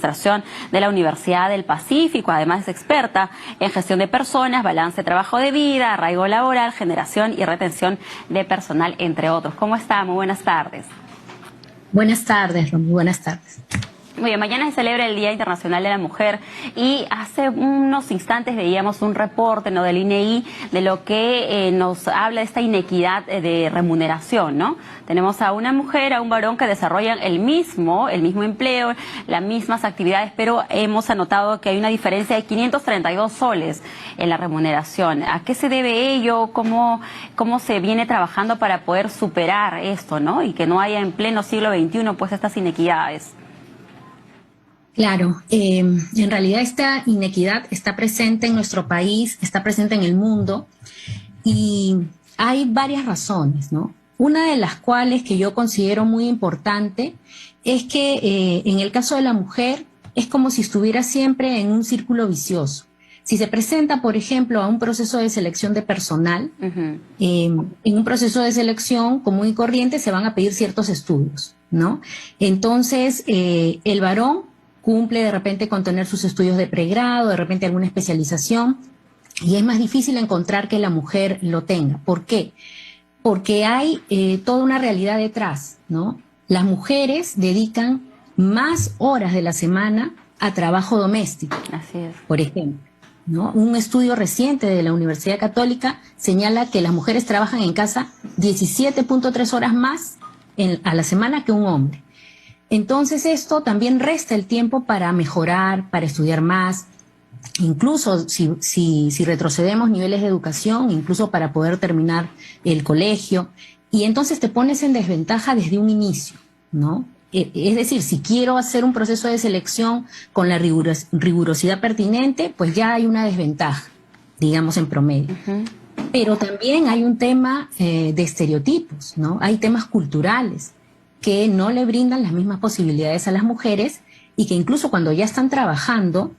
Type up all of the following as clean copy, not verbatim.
Administración de la Universidad del Pacífico. Además es experta en gestión de personas, balance trabajo de vida, arraigo laboral, generación y retención de personal, entre otros. ¿Cómo está? Muy buenas tardes. Buenas tardes, Romy. Buenas tardes. Muy bien, mañana se celebra el Día Internacional de la Mujer y hace unos instantes veíamos un reporte, ¿no?, del INEI de lo que nos habla de esta inequidad de remuneración, ¿no? Tenemos a una mujer, a un varón que desarrollan el mismo empleo, las mismas actividades, pero hemos anotado que hay una diferencia de 532 soles en la remuneración. ¿A qué se debe ello? ¿Cómo se viene trabajando para poder superar esto, ¿no? Y que no haya en pleno siglo XXI pues estas inequidades. Claro, en realidad esta inequidad está presente en nuestro país, está presente en el mundo y hay varias razones, ¿no? Una de las cuales que yo considero muy importante es que en el caso de la mujer es como si estuviera siempre en un círculo vicioso. Si se presenta, por ejemplo, a un proceso de selección de personal, en un proceso de selección común y corriente se van a pedir ciertos estudios, ¿no? Entonces, el varón cumple de repente con tener sus estudios de pregrado, de repente alguna especialización, y es más difícil encontrar que la mujer lo tenga. ¿Por qué? Porque hay toda una realidad detrás, ¿no? Las mujeres dedican más horas de la semana a trabajo doméstico. Así es. Por ejemplo, ¿no? Un estudio reciente de la Universidad Católica señala que las mujeres trabajan en casa 17.3 horas más a la semana que un hombre. Entonces esto también resta el tiempo para mejorar, para estudiar más, incluso si retrocedemos niveles de educación, incluso para poder terminar el colegio, y entonces te pones en desventaja desde un inicio, ¿no? Es decir, si quiero hacer un proceso de selección con la rigurosidad pertinente, pues ya hay una desventaja, digamos en promedio. Pero también hay un tema de estereotipos, ¿no? Hay temas culturales que no le brindan las mismas posibilidades a las mujeres y que incluso cuando ya están trabajando,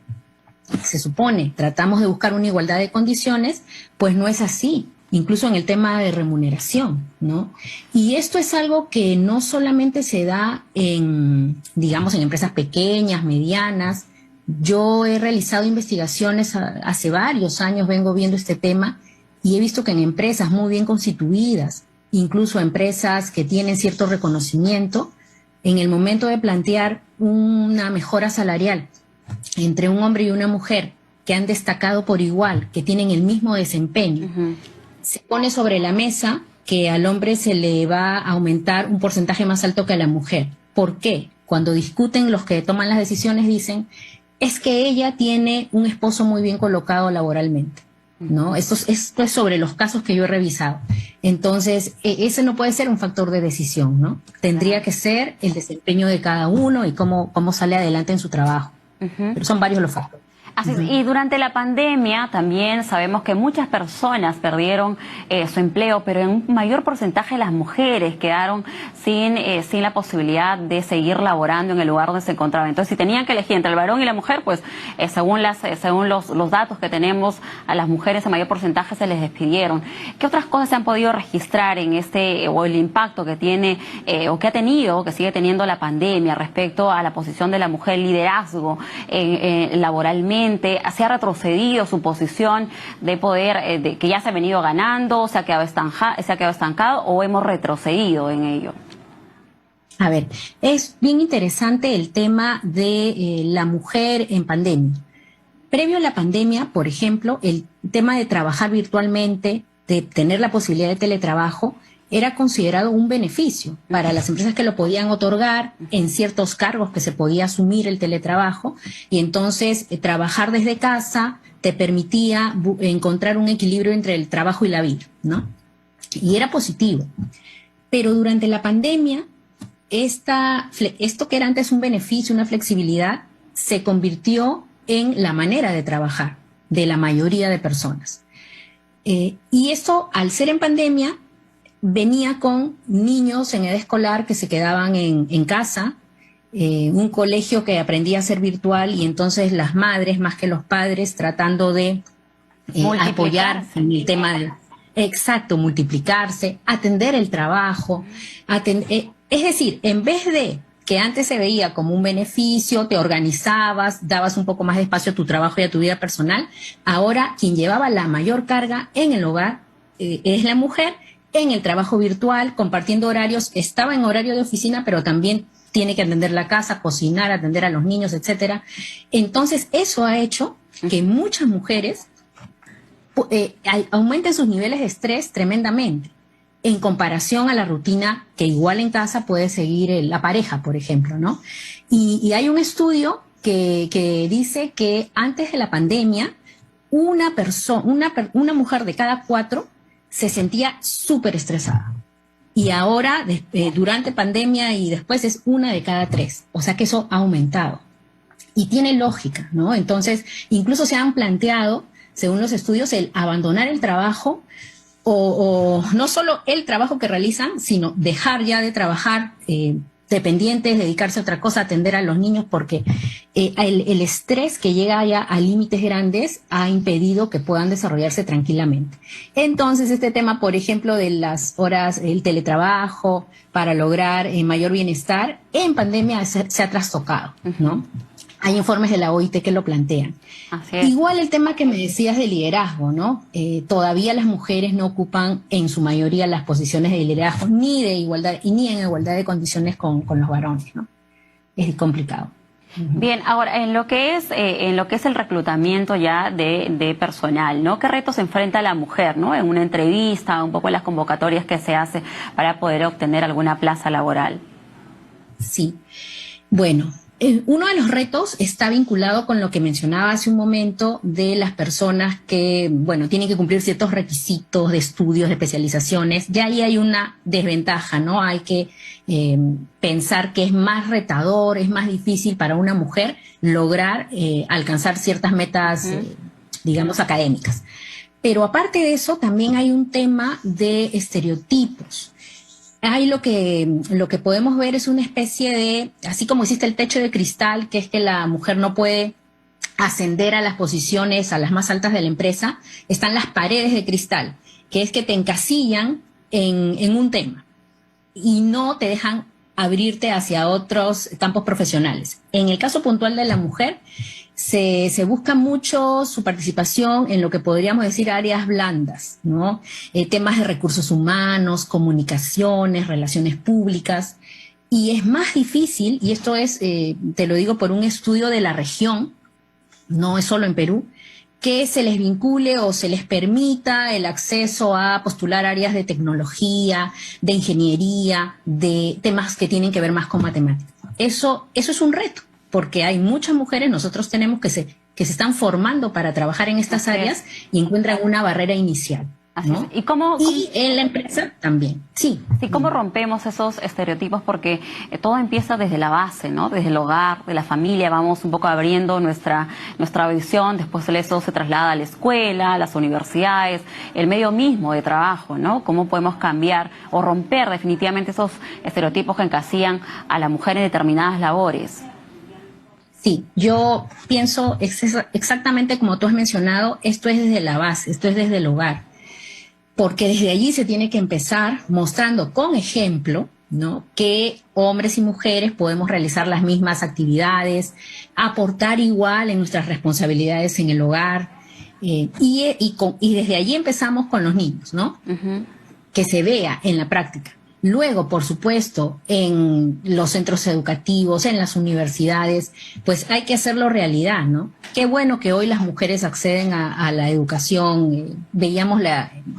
se supone, tratamos de buscar una igualdad de condiciones, pues no es así, incluso en el tema de remuneración, ¿no? Y esto es algo que no solamente se da en, digamos, en empresas pequeñas, medianas. Yo he realizado investigaciones hace varios años, vengo viendo este tema y he visto que en empresas muy bien constituidas, incluso empresas que tienen cierto reconocimiento, en el momento de plantear una mejora salarial entre un hombre y una mujer que han destacado por igual, que tienen el mismo desempeño, se pone sobre la mesa que al hombre se le va a aumentar un porcentaje más alto que a la mujer. ¿Por qué? Cuando discuten los que toman las decisiones dicen, es que ella tiene un esposo muy bien colocado laboralmente, ¿no? Esto es sobre los casos que yo he revisado. Entonces, ese no puede ser un factor de decisión, ¿no? Tendría que ser el desempeño de cada uno y cómo sale adelante en su trabajo. Pero son varios los factores. Así es. Y durante la pandemia también sabemos que muchas personas perdieron su empleo, pero en un mayor porcentaje las mujeres quedaron sin la posibilidad de seguir laborando en el lugar donde se encontraban. Entonces, si tenían que elegir entre el varón y la mujer, pues según los datos que tenemos, a las mujeres en mayor porcentaje se les despidieron. ¿Qué otras cosas se han podido registrar en o el impacto que tiene o que ha tenido, que sigue teniendo la pandemia respecto a la posición de la mujer, liderazgo laboralmente? ¿Se ha retrocedido su posición de poder, que ya se ha venido ganando, se ha quedado estancado o hemos retrocedido en ello? A ver, es bien interesante el tema de la mujer en pandemia. Previo a la pandemia, por ejemplo, el tema de trabajar virtualmente, de tener la posibilidad de teletrabajo, era considerado un beneficio para las empresas que lo podían otorgar en ciertos cargos que se podía asumir el teletrabajo, y entonces trabajar desde casa te permitía encontrar un equilibrio entre el trabajo y la vida, ¿no? Y era positivo. Pero durante la pandemia, esto que era antes un beneficio, una flexibilidad, se convirtió en la manera de trabajar de la mayoría de personas. Y esto, al ser en pandemia, venía con niños en edad escolar que se quedaban en casa, un colegio que aprendía a ser virtual, y entonces las madres, más que los padres, tratando de apoyar en el tema de... Exacto, multiplicarse, atender el trabajo. Es decir, en vez de que antes se veía como un beneficio, te organizabas, dabas un poco más de espacio a tu trabajo y a tu vida personal, ahora quien llevaba la mayor carga en el hogar es la mujer, en el trabajo virtual, compartiendo horarios, estaba en horario de oficina, pero también tiene que atender la casa, cocinar, atender a los niños, etcétera. Entonces, eso ha hecho que muchas mujeres aumenten sus niveles de estrés tremendamente en comparación a la rutina que igual en casa puede seguir la pareja, por ejemplo, ¿no? Y hay un estudio que dice que antes de la pandemia, una mujer de cada 4 se sentía súper estresada. Y ahora, durante pandemia y después, es 1 de cada 3. O sea que eso ha aumentado. Y tiene lógica, ¿no? Entonces, incluso se han planteado, según los estudios, el abandonar el trabajo o no solo el trabajo que realizan, sino dejar ya de trabajar dependientes, dedicarse a otra cosa, atender a los niños, porque el estrés que llega ya a límites grandes ha impedido que puedan desarrollarse tranquilamente. Entonces, este tema, por ejemplo, de las horas, el teletrabajo, para lograr mayor bienestar, en pandemia se ha trastocado, ¿no? Hay informes de la OIT que lo plantean. Así es. Igual el tema que me decías de liderazgo, ¿no? Todavía las mujeres no ocupan en su mayoría las posiciones de liderazgo ni de igualdad y ni en igualdad de condiciones con los varones, ¿no? Es complicado. Bien, ahora en lo que es el reclutamiento ya de personal, ¿no? ¿Qué retos enfrenta la mujer, ¿no? En una entrevista, un poco en las convocatorias que se hace para poder obtener alguna plaza laboral. Sí. Bueno, uno de los retos está vinculado con lo que mencionaba hace un momento de las personas que, bueno, tienen que cumplir ciertos requisitos de estudios, de especializaciones. Ya ahí hay una desventaja, ¿no? Hay que pensar que es más retador, es más difícil para una mujer lograr alcanzar ciertas metas, digamos, académicas. Pero aparte de eso, también hay un tema de estereotipos. Hay lo que podemos ver es una especie de, así como existe el techo de cristal, que es que la mujer no puede ascender a las posiciones, a las más altas de la empresa, están las paredes de cristal, que es que te encasillan en un tema y no te dejan abrirte hacia otros campos profesionales. En el caso puntual de la mujer, se busca mucho su participación en lo que podríamos decir áreas blandas, ¿no? Temas de recursos humanos, comunicaciones, relaciones públicas, y es más difícil, y esto es, te lo digo por un estudio de la región, no es solo en Perú, que se les vincule o se les permita el acceso a postular áreas de tecnología, de ingeniería, de temas que tienen que ver más con matemáticas. Eso es un reto, porque hay muchas mujeres, nosotros tenemos que se están formando para trabajar en estas áreas y encuentran una barrera inicial, ¿no? Y en la empresa también, sí. ¿Y cómo rompemos esos estereotipos? Porque todo empieza desde la base, ¿no? Desde el hogar, de la familia, vamos un poco abriendo nuestra visión, después eso se traslada a la escuela, a las universidades, el medio mismo de trabajo, ¿no? ¿Cómo podemos cambiar o romper definitivamente esos estereotipos que encasillan a la mujer en determinadas labores? Sí, yo pienso exactamente como tú has mencionado, esto es desde la base, esto es desde el hogar, porque desde allí se tiene que empezar mostrando con ejemplo, ¿no?, que hombres y mujeres podemos realizar las mismas actividades, aportar igual en nuestras responsabilidades en el hogar, y desde allí empezamos con los niños, ¿no? Que se vea en la práctica. Luego, por supuesto, en los centros educativos, en las universidades, pues hay que hacerlo realidad, ¿no? Qué bueno que hoy las mujeres acceden a la educación. Veíamos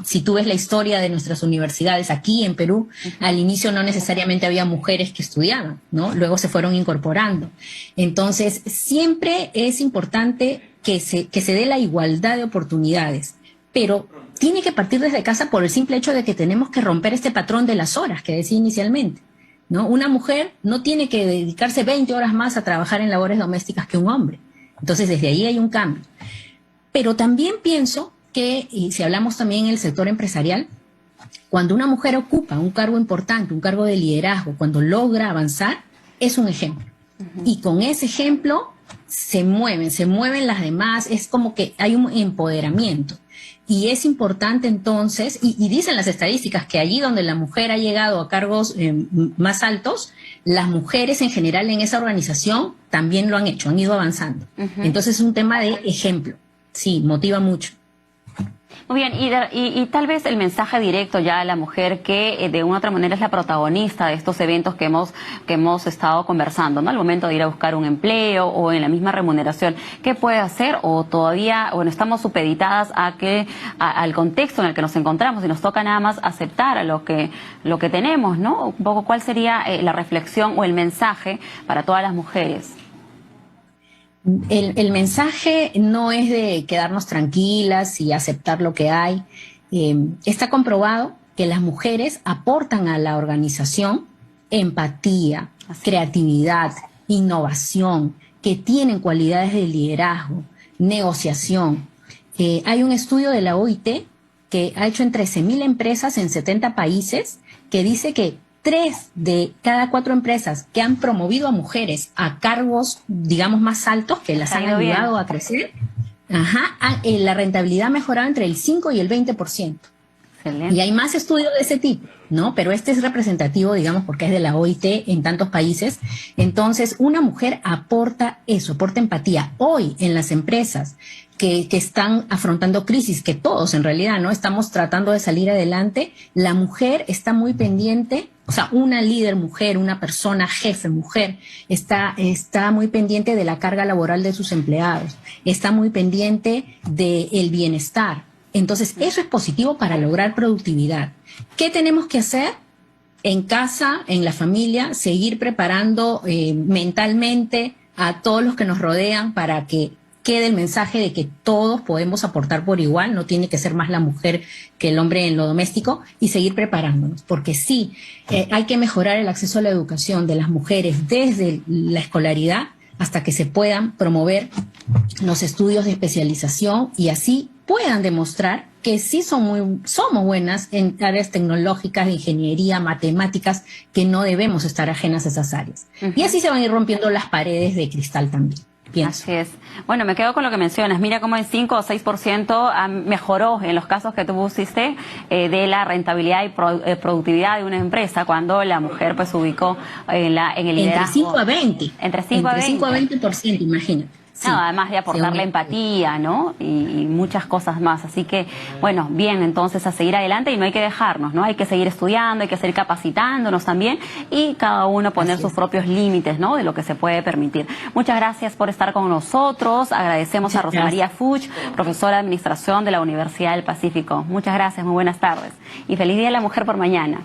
si tú ves la historia de nuestras universidades aquí en Perú, al inicio no necesariamente había mujeres que estudiaban, ¿no? Luego se fueron incorporando. Entonces, siempre es importante que se dé la igualdad de oportunidades, pero tiene que partir desde casa por el simple hecho de que tenemos que romper este patrón de las horas que decía inicialmente, ¿no? Una mujer no tiene que dedicarse 20 horas más a trabajar en labores domésticas que un hombre. Entonces, desde ahí hay un cambio. Pero también pienso que, y si hablamos también en el sector empresarial, cuando una mujer ocupa un cargo importante, un cargo de liderazgo, cuando logra avanzar, es un ejemplo. Y con ese ejemplo se mueven las demás, es como que hay un empoderamiento. Y es importante entonces, y dicen las estadísticas que allí donde la mujer ha llegado a cargos más altos, las mujeres en general en esa organización también lo han hecho, han ido avanzando. Entonces es un tema de ejemplo, sí, motiva mucho. Muy bien, y tal vez el mensaje directo ya a la mujer que de una u otra manera es la protagonista de estos eventos que hemos estado conversando, ¿no? Al momento de ir a buscar un empleo o en la misma remuneración, ¿qué puede hacer? O todavía, bueno, estamos supeditadas al contexto en el que nos encontramos y nos toca nada más aceptar a lo que tenemos, ¿no? Un poco, ¿cuál sería la reflexión o el mensaje para todas las mujeres? El mensaje no es de quedarnos tranquilas y aceptar lo que hay. Está comprobado que las mujeres aportan a la organización empatía, creatividad, innovación, que tienen cualidades de liderazgo, negociación. Hay un estudio de la OIT que ha hecho en 13.000 empresas en 70 países que dice que 3 de cada 4 empresas que han promovido a mujeres a cargos, digamos, más altos, que las han ayudado a crecer, la rentabilidad ha mejorado entre el 5 y el 20%. Excelente. Y hay más estudios de ese tipo, ¿no? Pero este es representativo, digamos, porque es de la OIT en tantos países. Entonces, una mujer aporta eso, aporta empatía. Hoy, en las empresas que están afrontando crisis, que todos en realidad, ¿no? Estamos tratando de salir adelante, la mujer está muy pendiente, o sea, una líder mujer, una persona jefe mujer, está muy pendiente de la carga laboral de sus empleados, está muy pendiente del bienestar. Entonces, eso es positivo para lograr productividad. ¿Qué tenemos que hacer? En casa, en la familia, seguir preparando mentalmente a todos los que nos rodean para que quede el mensaje de que todos podemos aportar por igual, no tiene que ser más la mujer que el hombre en lo doméstico, y seguir preparándonos, porque sí, hay que mejorar el acceso a la educación de las mujeres desde la escolaridad hasta que se puedan promover los estudios de especialización y así puedan demostrar que sí somos buenas en áreas tecnológicas, de ingeniería, matemáticas, que no debemos estar ajenas a esas áreas. Y así se van a ir rompiendo las paredes de cristal también. Pienso. Así es. Bueno, me quedo con lo que mencionas. Mira cómo el 5 o 6% mejoró en los casos que tú pusiste de la rentabilidad y productividad de una empresa cuando la mujer pues se ubicó en el liderazgo. Entre 5 a 20. Entre 5 a 20%, imagínate. Sí, no, además de aportar la empatía, ¿no? Y muchas cosas más. Así que, bueno, bien, entonces a seguir adelante y no hay que dejarnos, ¿no? Hay que seguir estudiando, hay que seguir capacitándonos también y cada uno poner sus propios límites, ¿no? De lo que se puede permitir. Muchas gracias por estar con nosotros. Agradecemos a Rosa María Fuchs, profesora de Administración de la Universidad del Pacífico. Muchas gracias, muy buenas tardes. Y feliz Día de la Mujer por mañana.